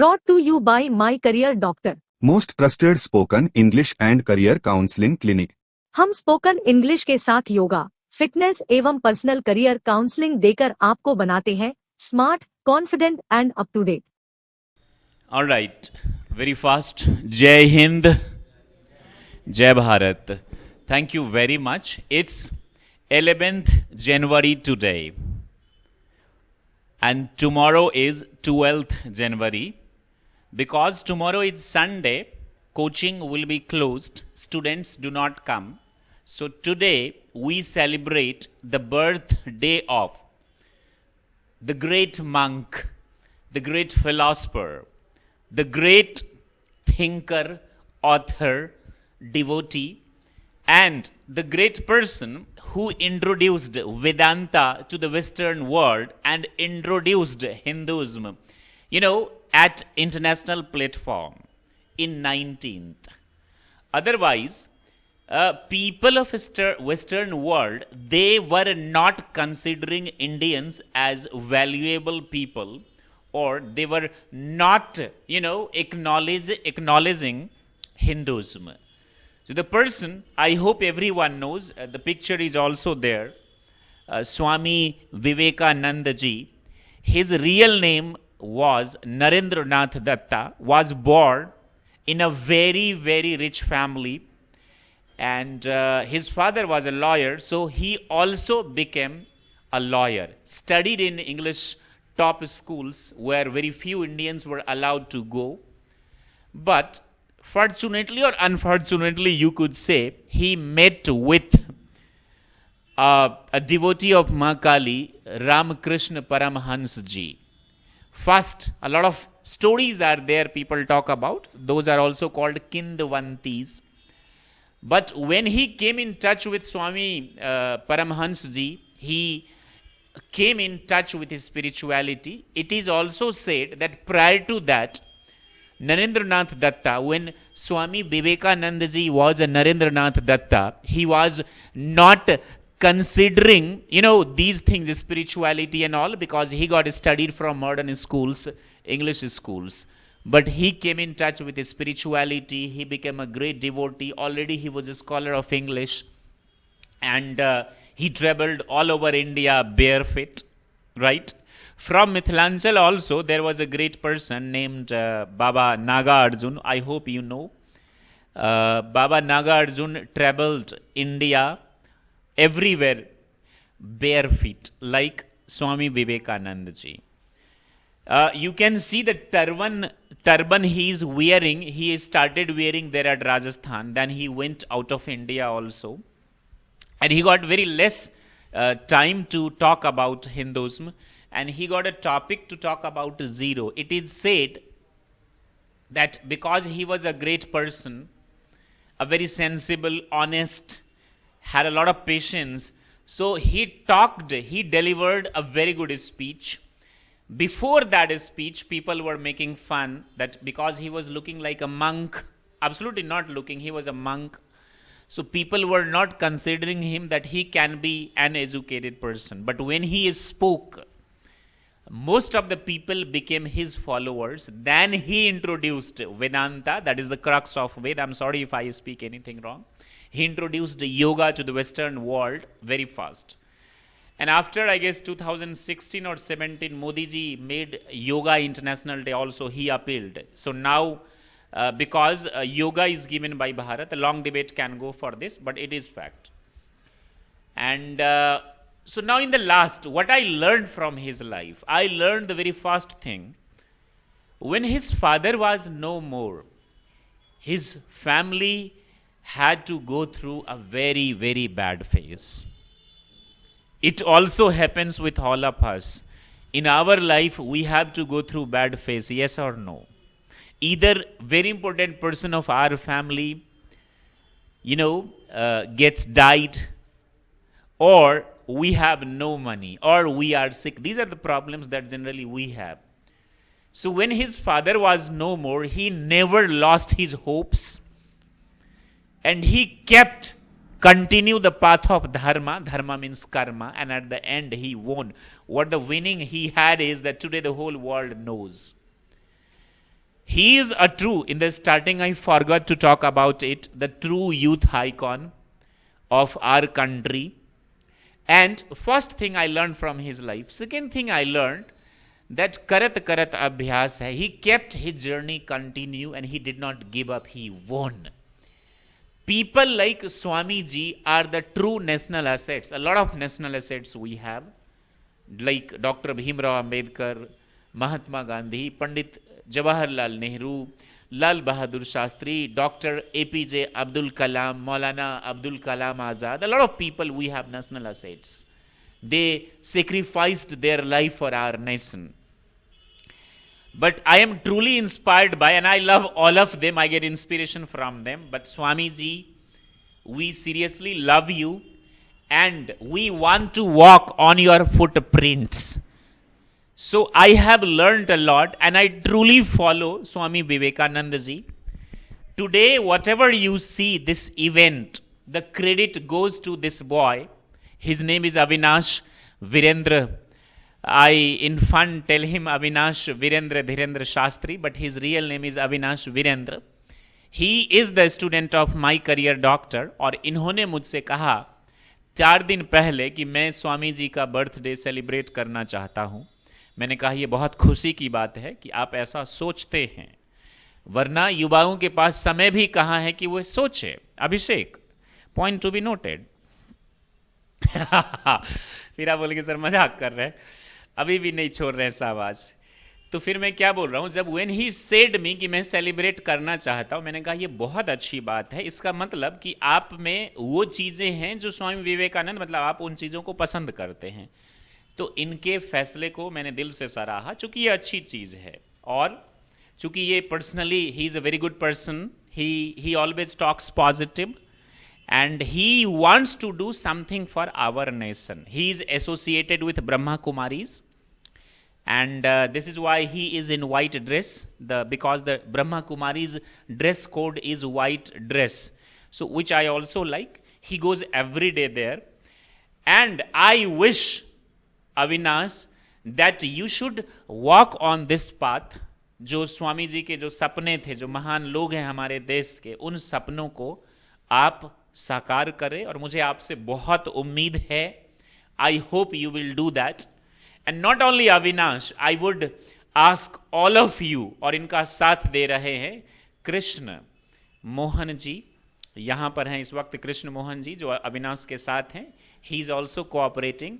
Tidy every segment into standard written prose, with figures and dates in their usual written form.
brought to you by My Career Doctor. Most trusted spoken English and career counseling clinic. हम spoken English के साथ yoga, fitness एवं personal career counselling देकर आपको बनाते हैं smart, confident and up to date. All right, very fast. Jai Hind, Jai Bharat. Thank you very much. It's 11th January today, and tomorrow is 12th January. Because tomorrow is Sunday, coaching will be closed. Students do not come. So today we celebrate the birthday of the great monk, the great philosopher, the great thinker, author, devotee, and the great person who introduced Vedanta to the Western world and introduced Hinduism, at international platform in 19th. Otherwise, people of Western world, they were not considering Indians as valuable people, or they were not, acknowledging Hinduism. So the person, I hope everyone knows, the picture is also there, Swami Vivekananda ji. His real name was Narendranath Datta, was born in a very, very rich family, and his father was a lawyer, so he also became a lawyer. Studied in English top schools where very few Indians were allowed to go. But fortunately or unfortunately, you could say, he met with a devotee of Mahakali, Ramakrishna Paramhans ji. First, a lot of stories are there people talk about. Those are also called Kindvantis. But when he came in touch with Swami Paramhans ji, he came in touch with his spirituality. It is also said that prior to that, Narendranath Datta, when Swami Vivekananda ji was a Narendranath Datta, he was not considering, these things, spirituality and all, because he got studied from modern schools, English schools. But he came in touch with his spirituality. He became a great devotee. Already he was a scholar of English. And he traveled all over India barefoot, right? From Mithilanchal also, there was a great person named Baba Nagarjun. I hope you know. Baba Nagarjun traveled India everywhere barefoot, like Swami Vivekananda ji. You can see the turban he is wearing. He started wearing there at Rajasthan. Then he went out of India also. And he got very less time to talk about Hinduism. And he got a topic to talk about zero. It is said that because he was a great person, a very sensible, honest, had a lot of patience, so he delivered a very good speech. Before that speech, people were making fun that because he was looking like a monk, absolutely not looking, he was a monk. So people were not considering him that he can be an educated person. But when he spoke, most of the people became his followers. Then he introduced Vedanta, that is the crux of Veda. I'm sorry if I speak anything wrong. He introduced yoga to the Western world very fast. And after, I guess, 2016 or 17, Modi ji made Yoga International Day also, he appealed. So now, because yoga is given by Bharat, a long debate can go for this, but it is fact. And so now in the last, what I learned from his life, I learned the very first thing. When his father was no more, his family had to go through a very, very bad phase. It also happens with all of us. In our life, we have to go through bad phase, yes or no? Either very important person of our family, gets died, or we have no money, or we are sick. These are the problems that generally we have. So when his father was no more, he never lost his hopes, and he continue the path of dharma. Dharma means karma, and at the end he won. What the winning he had is that today the whole world knows. He is a true, in the starting I forgot to talk about it, the true youth icon of our country. And first thing I learned from his life. Second thing I learned that karat abhyas hai. He kept his journey continue and he did not give up. He won. People like Swami Ji are the true national assets. A lot of national assets we have, like Dr. Bhimrao Ambedkar, Mahatma Gandhi, Pandit Jawaharlal Nehru, Lal Bahadur Shastri, Dr. APJ Abdul Kalam, Maulana Abdul Kalam Azad. A lot of people we have national assets. They sacrificed their life for our nation. But I am truly inspired by, and I love all of them, I get inspiration from them. But Swami Ji, we seriously love you and we want to walk on your footprints. So I have learned a lot and I truly follow Swami Vivekananda Ji. Today, whatever you see this event, the credit goes to this boy. His name is Avinash Virendra. I in fun tell him Avinash Virendra Dhirendra Shastri, but his real name is Avinash Virendra. He is the student of My Career Doctor और इन्होंने मुझसे कहा 4 दिन पहले कि मैं स्वामी जी का birthday celebrate करना चाहता हूं. मैंने कहा ये बहुत खुशी की बात है कि आप ऐसा सोचते हैं, वरना युवाओं के पास समय भी कहां है कि वो सोचे. अभिषेक, पॉइंट टू बी नोटेड. फिर आप बोलेंगे सर मजाक कर रहे हैं, अभी भी नहीं छोड़ रहे शाबाश. तो फिर मैं क्या बोल रहा हूं, जब व्हेन ही सेड मी कि मैं सेलिब्रेट करना चाहता हूं, मैंने कहा ये बहुत अच्छी बात है. इसका मतलब कि आप में वो चीजें हैं जो स्वामी विवेकानंद, मतलब आप उन चीजों को पसंद करते हैं. तो इनके फैसले को मैंने दिल से सराहा, चूंकि ये अच्छी चीज है. और चूंकि ये personally he is a very good person, he always talks positive and he wants to do something for our nation. He is associated with Brahma Kumaris, and this is why he is in white dress, because the Brahma Kumaris dress code is white dress, so which I also like. He goes every day there, and I wish Avinash that you should walk on this path. जो स्वामी जी के जो सपने थे, जो महान लोग हैं हमारे देश के, उन सपनों को आप साकार करें और मुझे आपसे बहुत उम्मीद है. I hope you will do that. And not only Avinash, I would ask all of you, और इनका साथ दे रहे हैं कृष्ण मोहन जी, यहां पर हैं इस वक्त कृष्ण मोहन जी जो अविनाश के साथ हैं. He is also cooperating.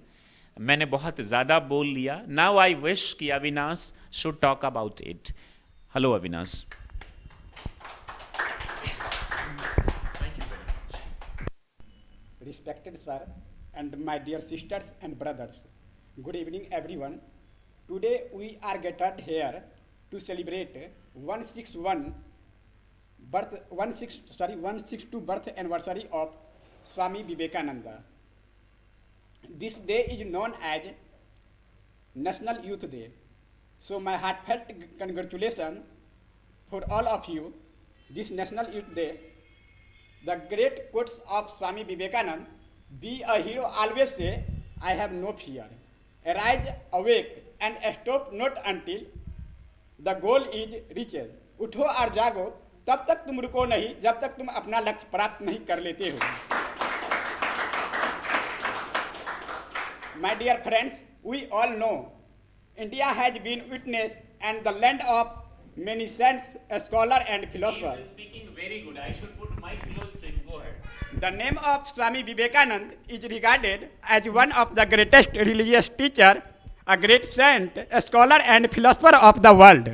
मैंने बहुत ज्यादा बोल लिया. नाउ आई विश कि Avinash should talk about it. Hello Avinash. Respected sir and my dear sisters and brothers, good evening everyone. Today we are gathered here to celebrate 162 birth anniversary of Swami Vivekananda. This day is known as National Youth Day. So my heartfelt congratulations for all of you this National Youth Day. The great quotes of Swami Vivekananda, be a hero always say, I have no fear. Arise, awake and stop not until the goal is reached. उठो और जागो, तब तक तुम रुको नहीं जब तक तुम अपना लक्ष्य प्राप्त नहीं कर लेते हो. My dear friends, we all know India has been witness and the land of many saints, scholars and philosophers. He is speaking very good. I should put my close to him. Go ahead. The name of Swami Vivekananda is regarded as one of the greatest religious teachers, a great saint, a scholar and philosopher of the world.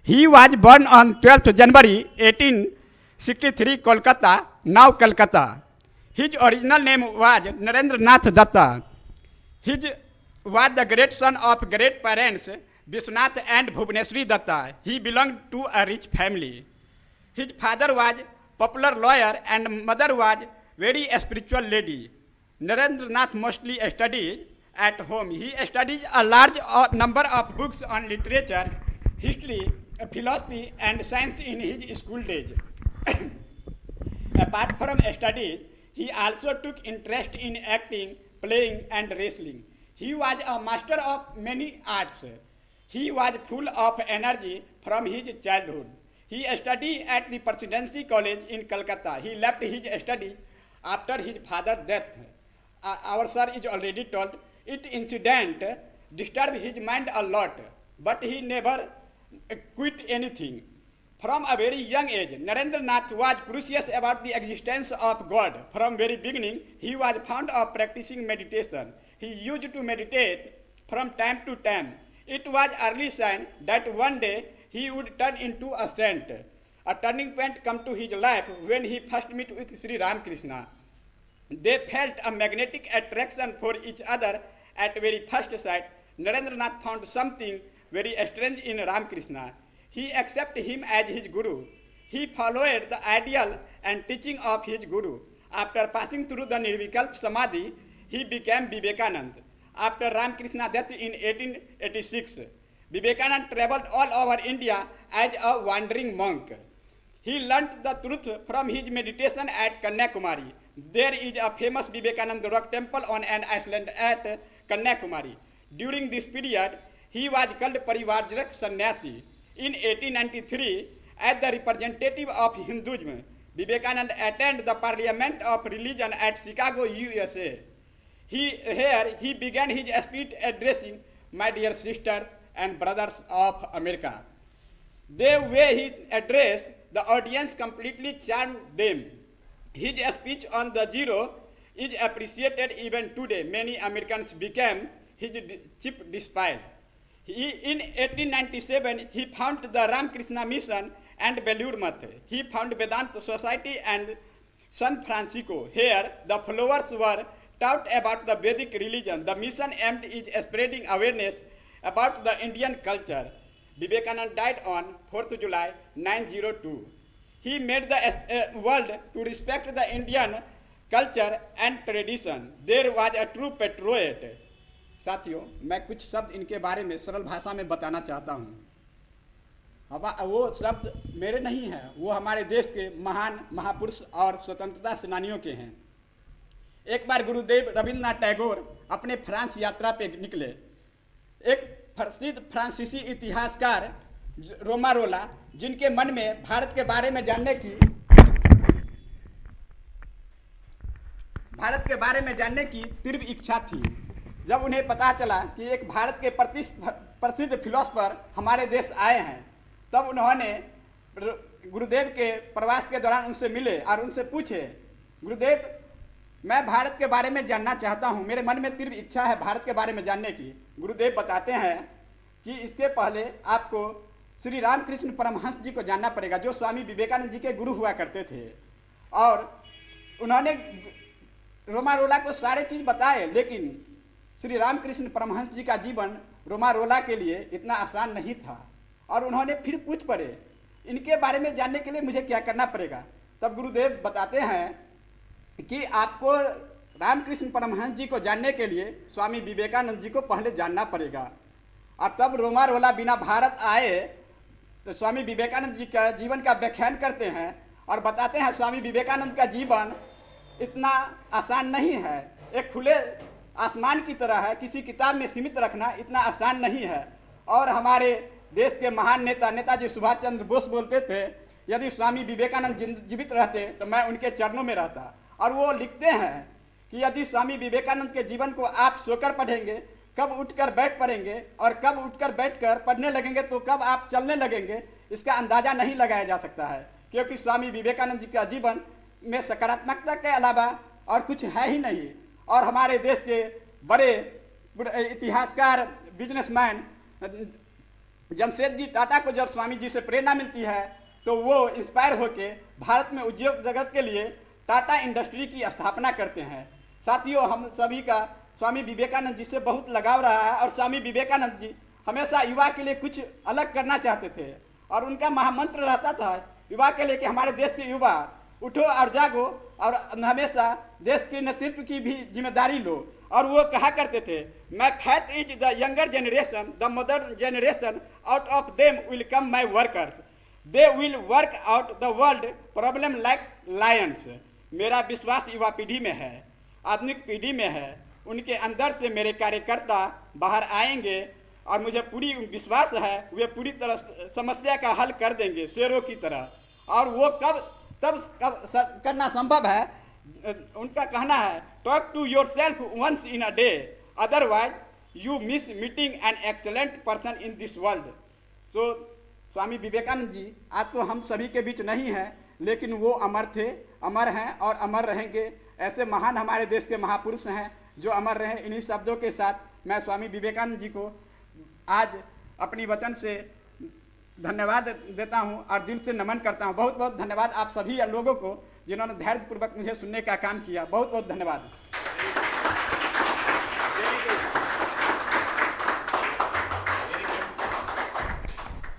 He was born on 12th January 1863, Kolkata, now Calcutta. His original name was Narendra Nath Datta. He was the great son of great parents Vishwanath and Bhubaneswari Datta. He belonged to a rich family. His father was popular lawyer and mother was very spiritual lady. Narendra Nath mostly studied at home. He studied a large number of books on literature, history, philosophy and science in his school days. Apart from studies, he also took interest in acting, playing and wrestling. He was a master of many arts. He was full of energy from his childhood. He studied at the Presidency College in Calcutta. He left his studies after his father's death. Our sir is already told it incident disturbed his mind a lot, but he never quit anything. From a very young age, Narendra Nath was curious about the existence of God. From very beginning, he was fond of practicing meditation. He used to meditate from time to time. It was early sign that one day he would turn into a saint. A turning point come to his life when he first met with Sri Ramakrishna. They felt a magnetic attraction for each other at very first sight. Narendra Nath found something very strange in Ramakrishna. He accepted him as his guru. He followed the ideal and teaching of his guru. After passing through the Nirvikalp Samadhi, he became Vivekananda. After Ramakrishna's death in 1886, Vivekananda traveled all over India as a wandering monk. He learnt the truth from his meditation at Kanyakumari. There is a famous Vivekananda rock temple on an island at Kanyakumari. During this period, he was called Parivarjak Sannyasi. In 1893, as the representative of Hinduism, Vivekananda attended the Parliament of Religion at Chicago, USA. Here he began his speech addressing, "My dear sisters and brothers of America." The way he addressed the audience completely charmed them. His speech on the zero is appreciated even today. Many Americans became his chief disciple. In 1897, he founded the Ramakrishna Mission and Belur Math. He founded Vedanta Society and San Francisco. Here, the followers were taught about the Vedic religion. The mission aimed at spreading awareness about the Indian culture. Vivekananda died on 4th July 1902. He made the world to respect the Indian culture and tradition. There was a true patriot. साथियों, मैं कुछ शब्द इनके बारे में सरल भाषा में बताना चाहता हूँ। वो शब्द मेरे नहीं हैं, वो हमारे देश के महान महापुरुष और स्वतंत्रता सेनानियों के हैं। एक बार गुरुदेव रविन्द्रनाथ टैगोर अपने फ्रांस यात्रा पे निकले। एक प्रसिद्ध फ्रांसीसी इतिहासकार रोमारोला, जिनके मन में भारत के बारे में जानने की तीव्र इच्छा थी। जब उन्हें पता चला कि एक भारत के प्रसिद्ध फिलोसफर हमारे देश आए हैं, तब उन्होंने गुरुदेव के प्रवास के दौरान उनसे मिले और उनसे पूछे, गुरुदेव, मैं भारत के बारे में जानना चाहता हूं, मेरे मन में तीव्र इच्छा है भारत के बारे में जानने की। गुरुदेव बताते हैं कि इसके पहले आपको श्री रामकृष्ण परमहंस जी को जानना पड़ेगा, जो स्वामी विवेकानंद जी के गुरु हुआ करते थे। और उन्होंने रोमारोला को सारे चीज बताए, लेकिन श्री रामकृष्ण परमहंस जी का जीवन रोमारोला के लिए इतना आसान नहीं था। और उन्होंने फिर पूछ पड़े, इनके बारे में जानने के लिए मुझे क्या करना पड़ेगा। तब गुरुदेव बताते हैं कि आपको रामकृष्ण परमहंस जी को जानने के लिए स्वामी विवेकानंद जी को पहले जानना पड़ेगा। और तब रोमारोला बिना भारत आए तो स्वामी विवेकानंद जी का जीवन का व्याख्यान करते हैं और बताते हैं स्वामी विवेकानंद का जीवन इतना आसान नहीं है, एक खुले आसमान की तरह है, किसी किताब में सीमित रखना इतना आसान नहीं है। और हमारे देश के महान नेता नेताजी सुभाष चंद्र बोस बोलते थे, यदि स्वामी विवेकानंद जीवित रहते तो मैं उनके चरणों में रहता। और वो लिखते हैं कि यदि स्वामी विवेकानंद के जीवन को आप सोकर पढ़ेंगे, कब उठकर बैठ पढ़ेंगे और कब उठकर बैठकर पढ़ने लगेंगे तो कब आप चलने लगेंगे, इसका अंदाजा नहीं लगाया जा सकता है। क्योंकि स्वामी विवेकानंद जी का जीवन में सकारात्मकता के अलावा और कुछ है ही नहीं। और हमारे देश के बड़े इतिहासकार बिजनेसमैन जमशेदजी टाटा को जब स्वामी जी से प्रेरणा मिलती है तो वो इंस्पायर होकर भारत में उद्योग जगत के लिए टाटा इंडस्ट्री की स्थापना करते हैं। साथियों, हम सभी का स्वामी विवेकानंद जी से बहुत लगाव रहा है और स्वामी विवेकानंद जी हमेशा युवा के लिए कुछ अलग करना चाहते थे। और उनका महामंत्र रहता था युवा के लिए कि हमारे देश के युवा उठो और जागो और हमेशा देश के नेतृत्व की भी जिम्मेदारी लो। और वो कहा करते थे, my faith is the younger generation, the modern generation, out of them will come my workers, they will work out the world problem like Lions. मेरा विश्वास युवा पीढ़ी में है, आधुनिक पीढ़ी में है। उनके अंदर से मेरे कार्यकर्ता बाहर आएंगे और मुझे पूरी विश्वास है वे पूरी तरह समस्या का हल कर देंगे शेरों की तरह। और वो कब करना संभव है, उनका कहना है talk to yourself once in a day, otherwise you miss meeting an excellent person in this world. So Swami Vivekananda ji आज तो हम सभी के बीच नहीं हैं, लेकिन वो अमर थे, अमर हैं और अमर रहेंगे। ऐसे महान हमारे देश के महापुरुष हैं जो अमर रहे। इन्हीं शब्दों के साथ मैं स्वामी विवेकानंद जी को आज अपनी वचन से धन्यवाद देता हूं और दिल से नमन करता हूं। बहुत बहुत धन्यवाद आप सभी लोगों को जिन्होंने धैर्यपूर्वक मुझे सुनने का काम किया। बहुत बहुत धन्यवाद।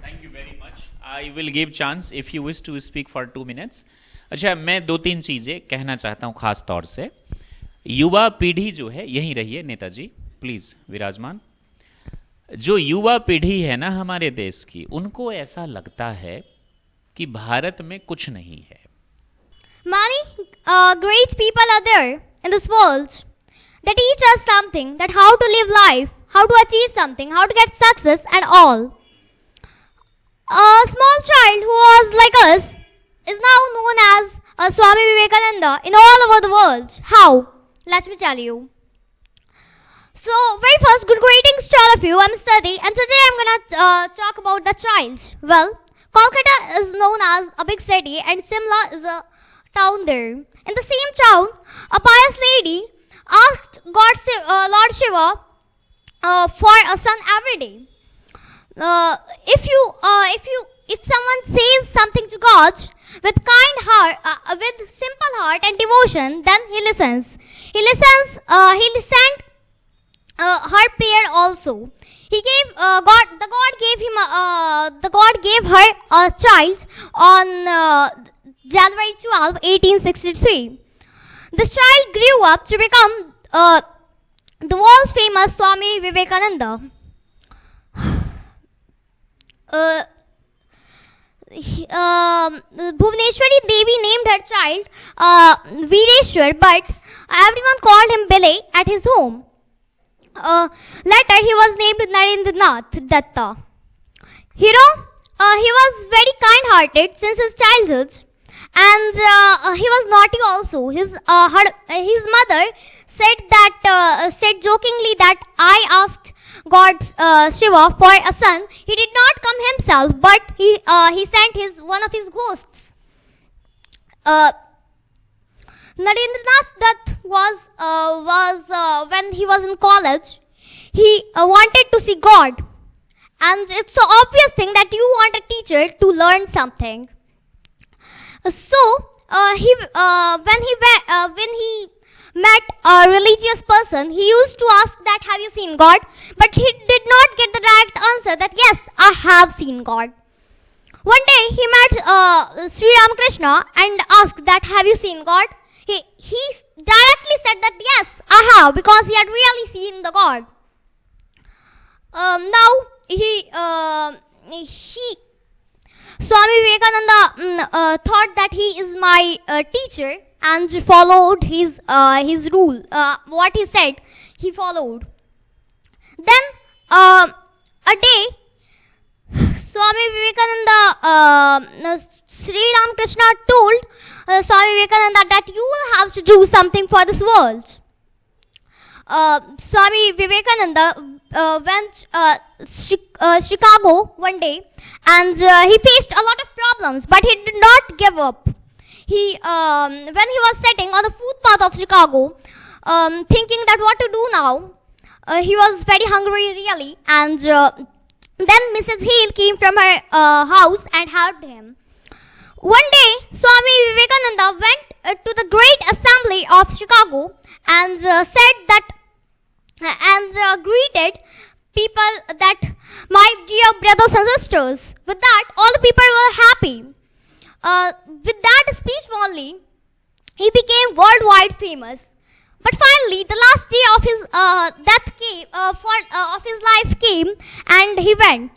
Thank you very much. I will give chance if you wish to speak for 2 minutes। अच्छा, मैं 2-3 चीजें कहना चाहता हूं खास तौर से। युवा पीढ़ी जो है, यहीं रहिए नेताजी प्लीज विराजमान। जो युवा पीढ़ी है ना हमारे देश की, उनको ऐसा लगता है कि भारत में कुछ नहीं है। Many great people are there in this world that teach us something, that how to live life, how to achieve something, how to get success and all. A small child who was like us is now known as Swami Vivekananda in all over the world. How? Let me tell you. So, very first, good greetings to all of you. I'm Study, and today I'm gonna talk about the child. Well, Kolkata is known as a big city, and Simla is a town there. In the same town, a pious lady asked Lord Shiva for a son every day. If someone says something to God with kind heart, with simple heart and devotion, then he listens. He listened her prayer also. The God gave her a child on January 12, 1863. This child grew up to become the world famous Swami Vivekananda. Bhuvaneshwari Devi named her child Veereshwar, but everyone called him Billy at his home. Later he was named Narendranath Datta. He was very kind-hearted since his childhood, and he was naughty also. His mother said jokingly that I asked God Shiva for a son. He did not come himself, but he sent one of his ghosts. Narendranath Dutt was when he was in college, he wanted to see God, and it's so obvious thing that you want a teacher to learn something. So when he met a religious person, he used to ask that have you seen God, but he did not get the direct answer that yes, I have seen God. One day he met Sri Ramakrishna and asked that have you seen God. He directly said that yes, I have, because he had really seen the God. Now Swami Vivekananda thought that he is my teacher and followed his rule. What he said, he followed. Then a day, Swami Vivekananda, Sri Ramakrishna told Swami Vivekananda that you will have to do something for this world. Swami Vivekananda went Chicago one day, and he faced a lot of problems, but he did not give up. When he was sitting on the footpath of Chicago, thinking that what to do now, he was very hungry really, and then Mrs. Hale came from her house and helped him. One day, Swami Vivekananda went to the great assembly of Chicago and said that greeted people that my dear brothers and sisters. With that, all the people were happy. With that speech only, he became worldwide famous. But finally, the last day of his his life came, and he went.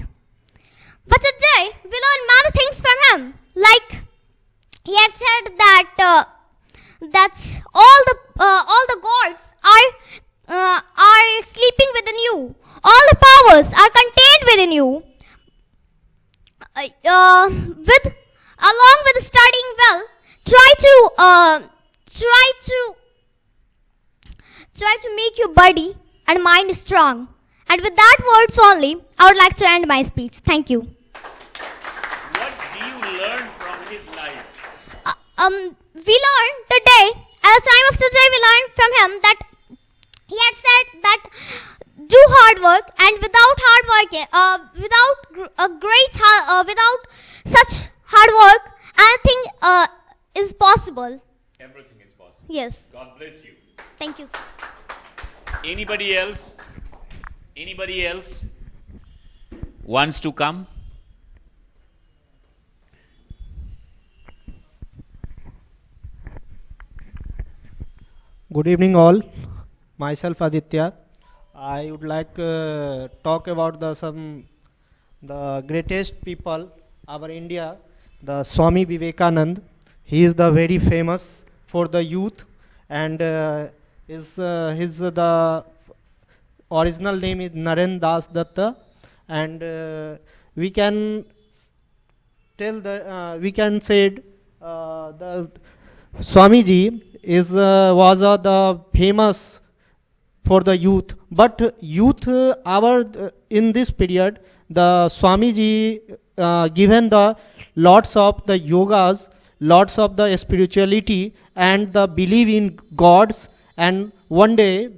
But today, we learn many things from him. Like he had said that all the gods are sleeping within you. All the powers are contained with along with studying well, try to make your body and mind strong. And with that words only, I would like to end my speech. Thank you. What do you learn from his life? We learned today, at the time of today, we learned from him that he had said that do hard work, and without hard work, without such hard work, anything is possible. Everything is possible. Yes. God bless you. Thank you. Anybody else? Anybody else wants to come? Good evening all. Myself Aditya. I would like talk about the greatest people our India, the Swami Vivekanand. He is the very famous for the youth, and his the original name is Naren Das Datta, and we can tell the we can say the Swamiji is was the famous for the youth, but youth in this period the Swamiji given the lots of the yogas, lots of the spirituality and the belief in gods, and one day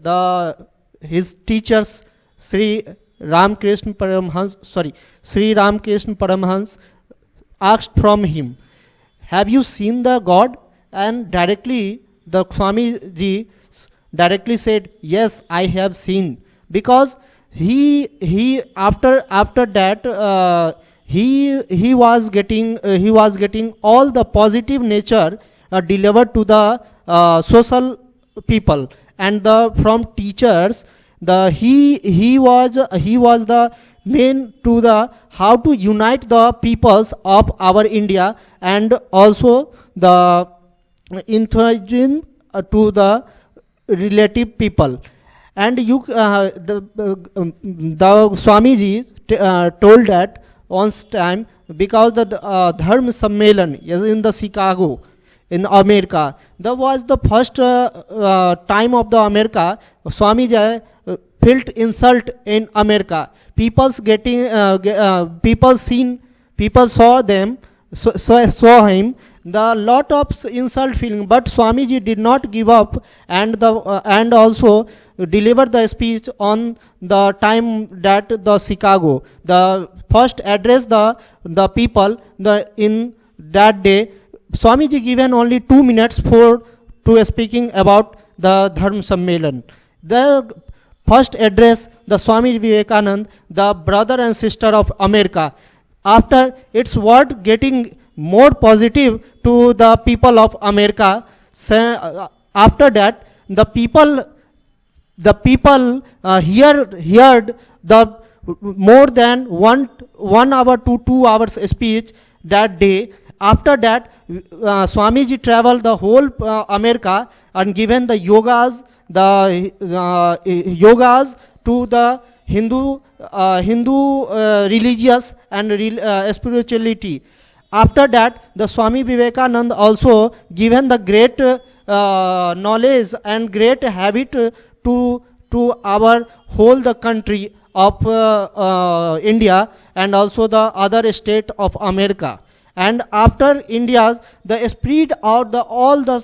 his teachers Sri Ramakrishna Paramhans asked from him, have you seen the God? And directly the Swamiji directly said, yes, I have seen, because he after that he was getting all the positive nature delivered to the social people, and from teachers he was the main to the how to unite the peoples of our India, and also the introduction to the relative people. And the Swamiji told that once time, because the Dharma Sammelan is in the Chicago in America, that was the first time of the America. Swamiji felt insult in America. People saw them, saw him, the lot of insult feeling, but Swamiji did not give up, and also delivered the speech on the time that the Chicago, the first address the people in that day. Swamiji given only 2 minutes to speaking about the Dharma Sammelan. The first address the Swami Vivekanand, the brother and sister of America. After its word getting more positive to the people of America, after that the people heard the more than 1 hour to 2 hours speech that day. After that Swamiji traveled the whole America and given the yogas to the Hindu religious and spirituality. After that, the Swami Vivekanand also given the great knowledge and great habit to our whole the country of India, and also the other state of America. And after India, the spread out all the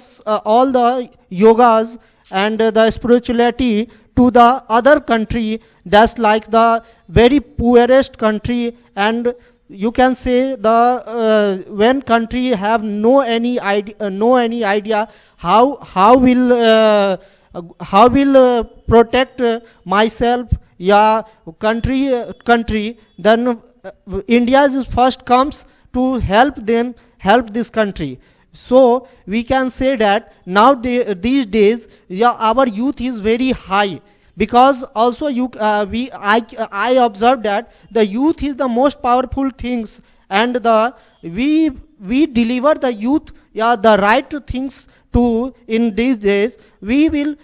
yogas and the spirituality to the other country, that's like the very poorest country, and you can say the when country have no any idea how will protect myself, yeah, country, then India first comes to help this country. So we can say that now these days, yeah, our youth is very high, because also I observe that the youth is the most powerful things, and we deliver the youth, yeah, the right things to in these days. We will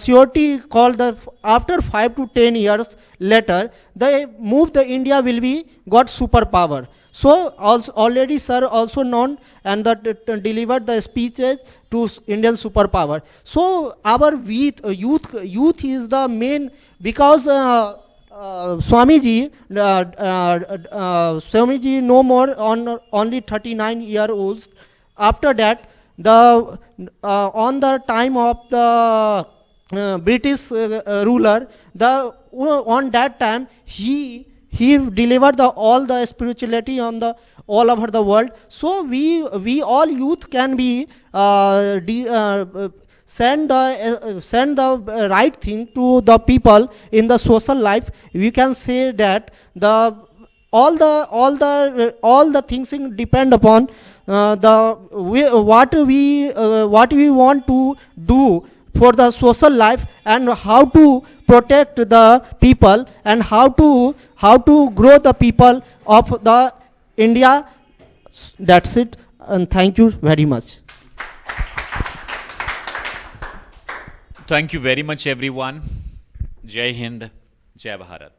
surety called the after 5 to 10 years later, they move the India will be got superpower. So also already sir also known and that delivered the speeches to Indian superpower. So our youth is the main because Swamiji no more on only 39-year-olds. After that, the on the time of the British ruler, the on that time he delivered all the spirituality on the all over the world. So we all youth can be send the right thing to the people in the social life. We can say that the all the things depend upon what we want to do for the social life and how to protect the people and how to grow the people of the India. That's it, and thank you very much. Thank you very much, everyone. Jai Hind, Jai Bharat.